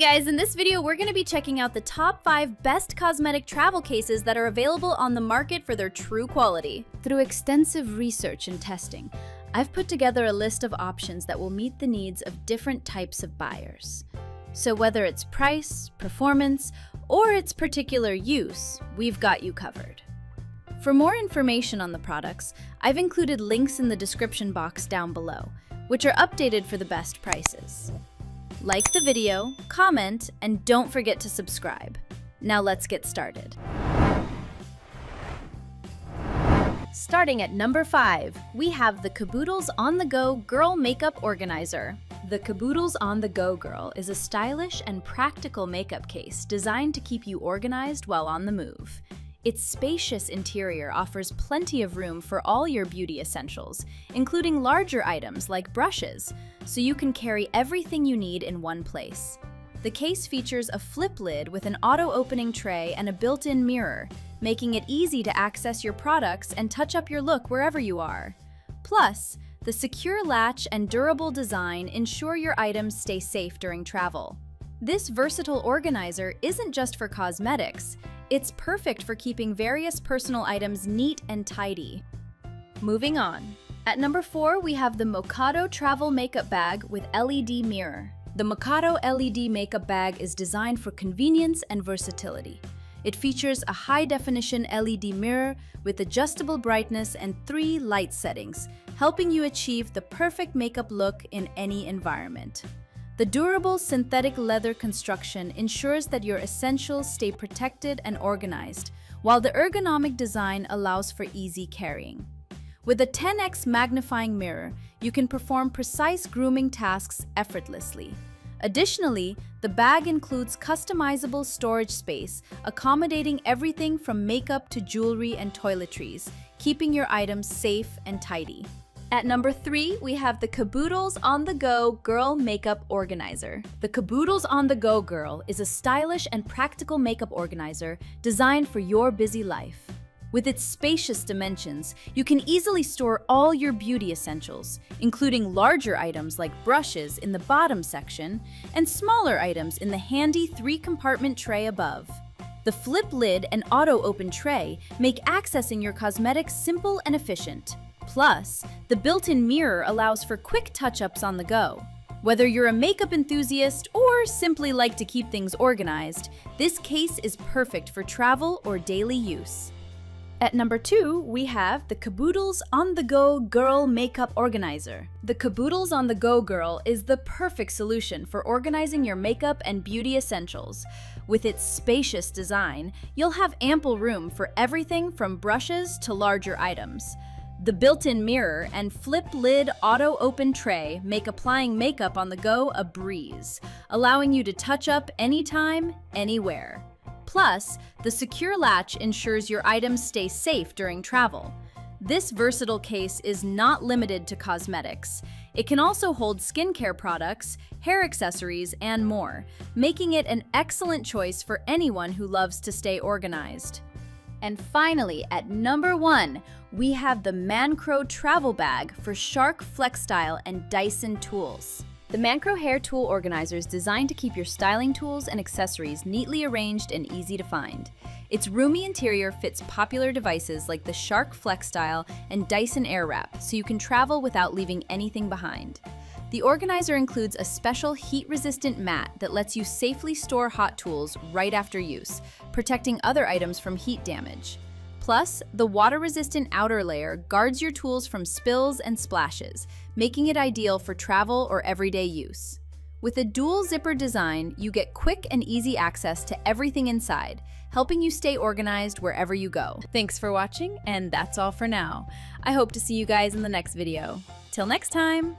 guys, in this video we're going to be checking out the top 5 best cosmetic travel cases that are available on the market for their true quality. Through extensive research and testing, I've put together a list of options that will meet the needs of different types of buyers. So whether it's price, performance, or its particular use, we've got you covered. For more information on the products, I've included links in the description box down below, which are updated for the best prices. Like the video, comment, and don't forget to subscribe. Now let's get started. Starting at number 5, we have the Caboodles On-The-Go Girl Makeup Organizer. The Caboodles On-The-Go Girl is a stylish and practical makeup case designed to keep you organized while on the move. Its spacious interior offers plenty of room for all your beauty essentials, including larger items like brushes, so you can carry everything you need in one place. The case features a flip lid with an auto-opening tray and a built-in mirror, making it easy to access your products and touch up your look wherever you are. Plus, the secure latch and durable design ensure your items stay safe during travel. This versatile organizer isn't just for cosmetics. It's perfect for keeping various personal items neat and tidy. Moving on. At number 4, we have the Mocado Travel Makeup Bag with LED Mirror. The Mocado LED Makeup Bag is designed for convenience and versatility. It features a high-definition LED mirror with adjustable brightness and 3 light settings, helping you achieve the perfect makeup look in any environment. The durable synthetic leather construction ensures that your essentials stay protected and organized, while the ergonomic design allows for easy carrying. With a 10x magnifying mirror, you can perform precise grooming tasks effortlessly. Additionally, the bag includes customizable storage space, accommodating everything from makeup to jewelry and toiletries, keeping your items safe and tidy. At number 3, we have the Caboodles On-The-Go Girl Makeup Organizer. The Caboodles On-The-Go Girl is a stylish and practical makeup organizer designed for your busy life. With its spacious dimensions, you can easily store all your beauty essentials, including larger items like brushes in the bottom section and smaller items in the handy 3-compartment tray above. The flip lid and auto-open tray make accessing your cosmetics simple and efficient. Plus, the built-in mirror allows for quick touch-ups on the go. Whether you're a makeup enthusiast or simply like to keep things organized, this case is perfect for travel or daily use. At number 2, we have the Caboodles On-The-Go Girl Makeup Organizer. The Caboodles On-The-Go Girl is the perfect solution for organizing your makeup and beauty essentials. With its spacious design, you'll have ample room for everything from brushes to larger items. The built-in mirror and flip lid auto-open tray make applying makeup on the go a breeze, allowing you to touch up anytime, anywhere. Plus, the secure latch ensures your items stay safe during travel. This versatile case is not limited to cosmetics. It can also hold skincare products, hair accessories, and more, making it an excellent choice for anyone who loves to stay organized. And finally, at number 1, we have the Mancro Travel Bag for Shark FlexStyle and Dyson tools. The Mancro Hair Tool Organizer is designed to keep your styling tools and accessories neatly arranged and easy to find. Its roomy interior fits popular devices like the Shark FlexStyle and Dyson Airwrap, so you can travel without leaving anything behind. The organizer includes a special heat-resistant mat that lets you safely store hot tools right after use, protecting other items from heat damage. Plus, the water-resistant outer layer guards your tools from spills and splashes, making it ideal for travel or everyday use. With a dual zipper design, you get quick and easy access to everything inside, helping you stay organized wherever you go. Thanks for watching, and that's all for now. I hope to see you guys in the next video. Till next time!